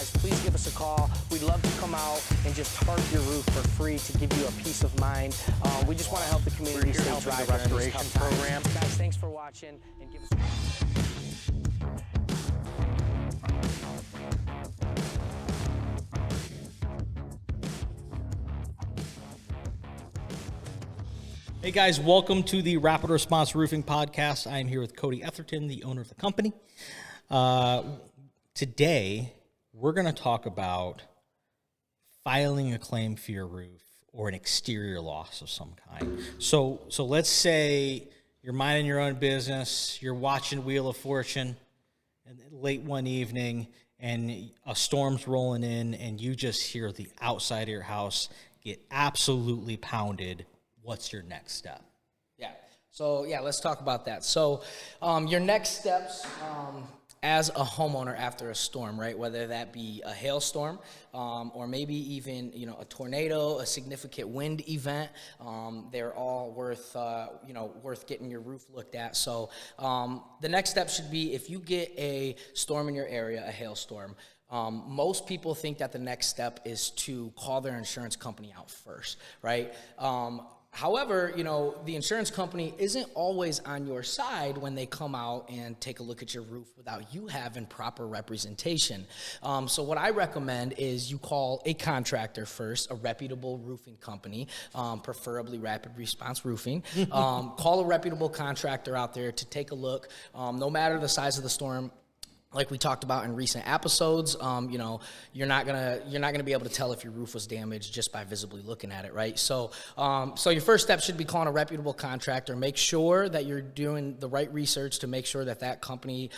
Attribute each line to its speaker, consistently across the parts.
Speaker 1: guys, please give us a call. We'd love to come out and just tarp your roof for free to give you a peace of mind. We just want to help the community stay dry during these tough times. Guys, thanks for watching, and give us a call.
Speaker 2: Hey guys, welcome to the Rapid Response Roofing Podcast. I am here with Cody Etherton, the owner of the company. Today, we're going to talk about filing a claim for your roof or an exterior loss of some kind. So let's say you're minding your own business, you're watching Wheel of Fortune and late one evening, and a storm's rolling in, and you just hear the outside of your house get absolutely pounded. What's your next step?
Speaker 3: Let's talk about that. So your next steps as a homeowner after a storm, right? Whether that be a hailstorm or maybe even, a tornado, a significant wind event, they're all worth getting your roof looked at. So the next step should be, if you get a storm in your area, a hailstorm, most people think that the next step is to call their insurance company out first, right? However, the insurance company isn't always on your side when they come out and take a look at your roof without you having proper representation. So what I recommend is you call a contractor first, a reputable roofing company, preferably Rapid Response Roofing. Call a reputable contractor out there to take a look, no matter the size of the storm. Like we talked about in recent episodes, you're not gonna be able to tell if your roof was damaged just by visibly looking at it, right? So your first step should be calling a reputable contractor. Make sure that you're doing the right research to make sure that company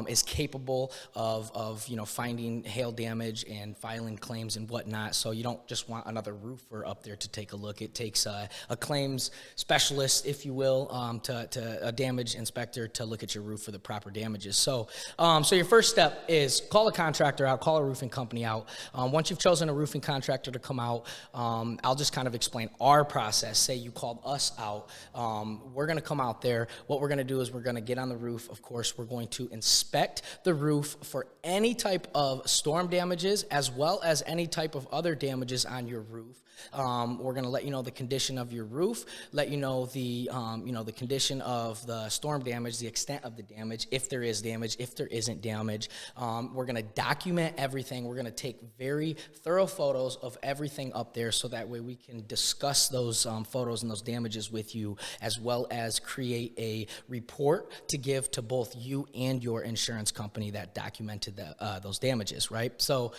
Speaker 3: is capable of finding hail damage and filing claims and whatnot. So you don't just want another roofer up there to take a look. It takes a claims specialist, if you will, to a damage inspector to look at your roof for the proper damages. So your first step is call a contractor out, call a roofing company out. Once you've chosen a roofing contractor to come out, I'll just kind of explain our process. Say you called us out. We're going to come out there. What we're going to do is we're going to get on the roof. Of course, we're going to inspect the roof for any type of storm damages as well as any type of other damages on your roof. We're going to let you know the condition of your roof, let you know the condition of the storm damage, the extent of the damage, if there is damage, if there isn't damage. We're going to document everything. We're going to take very thorough photos of everything up there so that way we can discuss those photos and those damages with you, as well as create a report to give to both you and your insurance company that documented those damages, right? So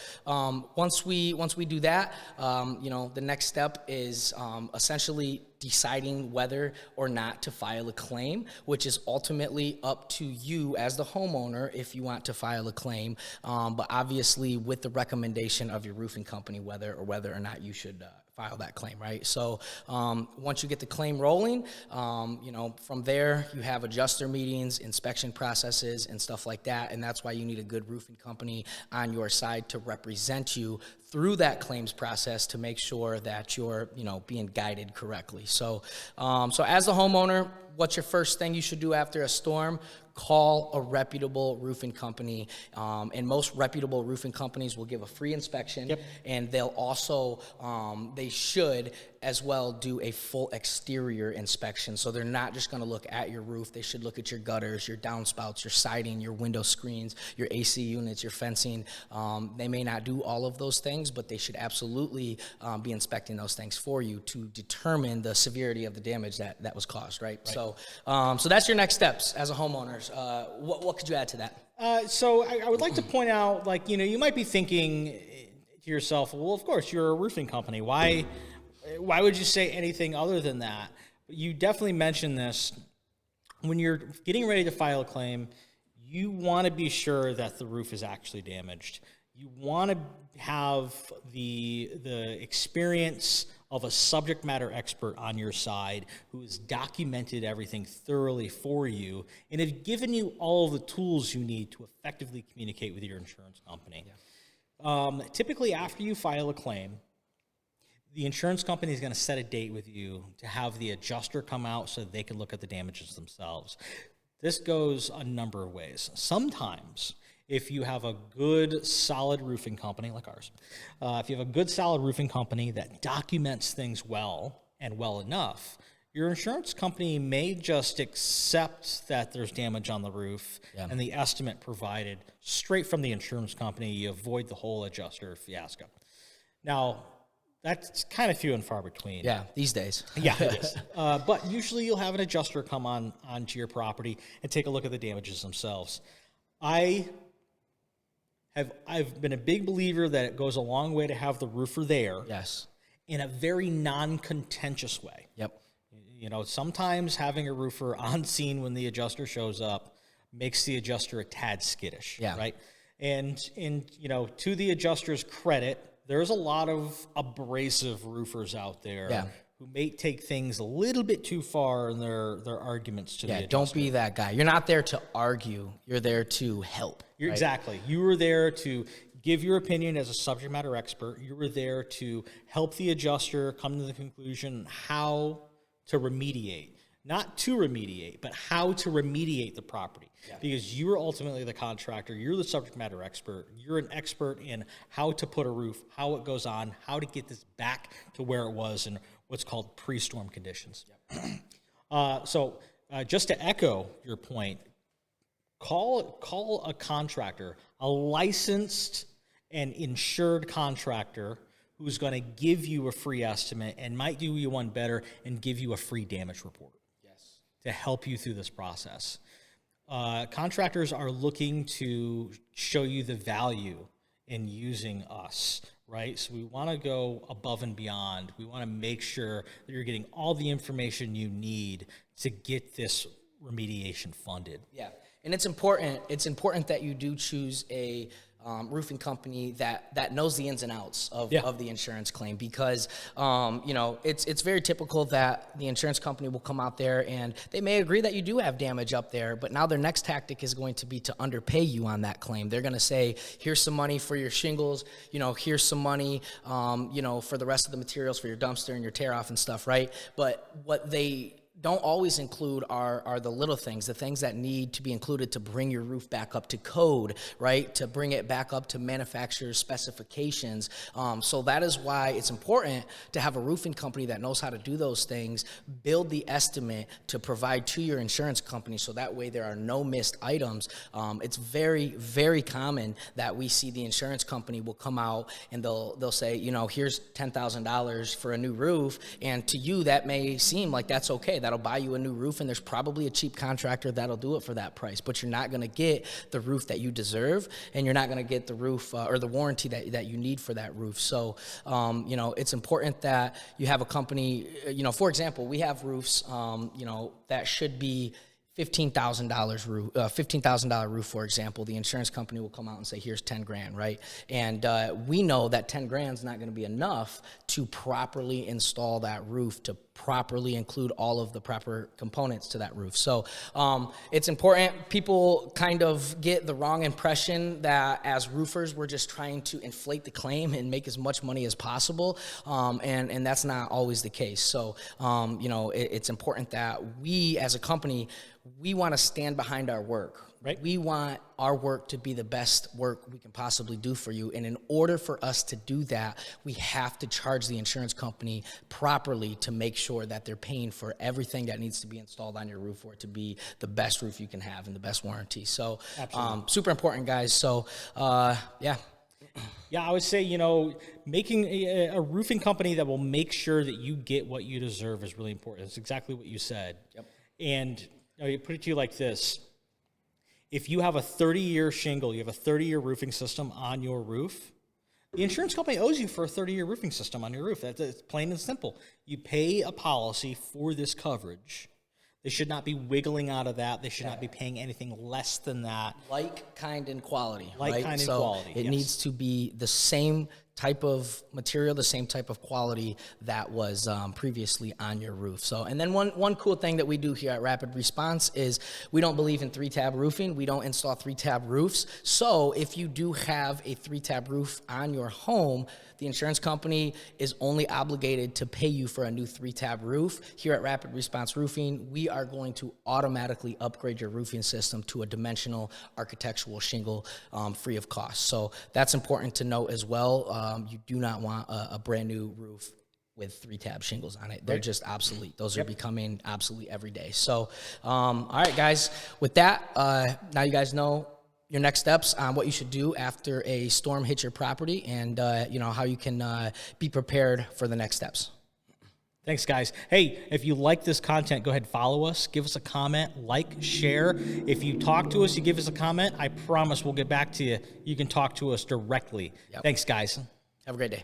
Speaker 3: once we do that, the next step is essentially deciding whether or not to file a claim, which is ultimately up to you as the homeowner if you want to file a claim, but obviously with the recommendation of your roofing company whether or not you should file that claim, right? So once you get the claim rolling, from there you have adjuster meetings, inspection processes, and stuff like that, and that's why you need a good roofing company on your side to represent you through that claims process to make sure that you're, being guided correctly. So as a homeowner, what's your first thing you should do after a storm? Call a reputable roofing company, and most reputable roofing companies will give a free inspection. Yep. And they'll also, they should as well do a full exterior inspection. So they're not just going to look at your roof. They should look at your gutters, your downspouts, your siding, your window screens, your AC units, your fencing. They may not do all of those things, but they should absolutely be inspecting those things for you to determine the severity of the damage that was caused, right? So that's your next steps as a homeowner. What could you add to that?
Speaker 2: So I would like to point out, you might be thinking to yourself, well, of course, you're a roofing company. Why would you say anything other than that? You definitely mentioned this. When you're getting ready to file a claim, you want to be sure that the roof is actually damaged. You want to have the experience of a subject matter expert on your side who has documented everything thoroughly for you and have given you all the tools you need to effectively communicate with your insurance company. Yeah. Typically, after you file a claim, the insurance company is going to set a date with you to have the adjuster come out so they can look at the damages themselves. This goes a number of ways. Sometimes if you have a good, solid roofing company like ours, if you have a good, solid roofing company that documents things well and well enough, your insurance company may just accept that there's damage on the roof and the estimate provided straight from the insurance company. You avoid the whole adjuster fiasco. Now, that's kind of few and far between.
Speaker 3: Yeah, these days.
Speaker 2: Yeah, it is. But usually you'll have an adjuster come onto your property and take a look at the damages themselves. I've been a big believer that it goes a long way to have the roofer there.
Speaker 3: Yes.
Speaker 2: In a very non-contentious way.
Speaker 3: Yep.
Speaker 2: You know, sometimes having a roofer on scene when the adjuster shows up makes the adjuster a tad skittish, right? And you know, to the adjuster's credit, there's a lot of abrasive roofers out there who may take things a little bit too far in their arguments to the adjuster.
Speaker 3: Don't be that guy. You're not there to argue. You're there to help.
Speaker 2: Right? Exactly. You were there to give your opinion as a subject matter expert. You were there to help the adjuster come to the conclusion how to remediate. Not to remediate, but how to remediate the property. Because you're ultimately the contractor. You're the subject matter expert. You're an expert in how to put a roof, how it goes on, how to get this back to where it was in what's called pre-storm conditions. So just to echo your point, call a contractor, a licensed and insured contractor who's going to give you a free estimate and might do you one better and give you a free damage report to help you through this process. Contractors are looking to show you the value in using us, right? So we want to go above and beyond. We want to make sure that you're getting all the information you need to get this remediation funded.
Speaker 3: Yeah, and it's important that you do choose a roofing company that knows the ins and outs of the insurance claim, because you know, it's very typical that the insurance company will come out there and they may agree that you do have damage up there, but now their next tactic is going to be to underpay you on that claim. They're going to say, here's some money for your shingles, you know, here's some money you know, for the rest of the materials for your dumpster and your tear off and stuff, right? But what they don't always include are the little things, the things that need to be included to bring your roof back up to code, right? To bring it back up to manufacturer's specifications. So that is why it's important to have a roofing company that knows how to do those things, build the estimate to provide to your insurance company, so that way there are no missed items. It's very, very common that we see the insurance company will come out and they'll say, you know, here's $10,000 for a new roof, and to you that may seem like that's okay. That'll buy you a new roof, and there's probably a cheap contractor that'll do it for that price, but you're not going to get the roof that you deserve, and you're not going to get the roof or the warranty that you need for that roof. So, you know, it's important that you have a company, you know, for example, we have roofs, you know, that should be $15,000 roof, $15,000 roof, for example. The insurance company will come out and say, here's 10 grand, right? And we know that 10 grand is not going to be enough to properly install that roof, to properly include all of the proper components to that roof. So it's important. People kind of get the wrong impression that as roofers, we're just trying to inflate the claim and make as much money as possible. And that's not always the case. So, you know, it's important that we as a company, we want to stand behind our work. Right. We want our work to be the best work we can possibly do for you. And in order for us to do that, we have to charge the insurance company properly to make sure that they're paying for everything that needs to be installed on your roof for it to be the best roof you can have and the best warranty. So super important, guys. So, yeah.
Speaker 2: Yeah, I would say, you know, making a roofing company that will make sure that you get what you deserve is really important. It's exactly what you said.
Speaker 3: Yep.
Speaker 2: And you know, you put it to you like this. If you have a 30-year shingle, you have a 30-year roofing system on your roof, the insurance company owes you for a 30-year roofing system on your roof. That's plain and simple. You pay a policy for this coverage. They should not be wiggling out of that. They should not be paying anything less than that.
Speaker 3: Like, kind, and quality.
Speaker 2: Like,
Speaker 3: right?
Speaker 2: kind, and
Speaker 3: so
Speaker 2: quality.
Speaker 3: It needs to be the same type of material, the same type of quality that was previously on your roof. So, and then one cool thing that we do here at Rapid Response is we don't believe in 3-tab roofing. We don't install 3-tab roofs. So if you do have a 3-tab roof on your home, the insurance company is only obligated to pay you for a new 3-tab roof. Here at Rapid Response Roofing, we are going to automatically upgrade your roofing system to a dimensional architectural shingle free of cost. So that's important to note as well. You do not want a brand new roof with 3-tab shingles on it. They're just obsolete. Those are becoming obsolete every day. So, all right, guys, with that, now you guys know your next steps on what you should do after a storm hits your property, and how you can be prepared for the next steps.
Speaker 2: Thanks, guys. Hey, if you like this content, go ahead, follow us, give us a comment, like, share. If you talk to us, you give us a comment, I promise we'll get back to you. You can talk to us directly. Thanks, guys.
Speaker 3: Have a great day.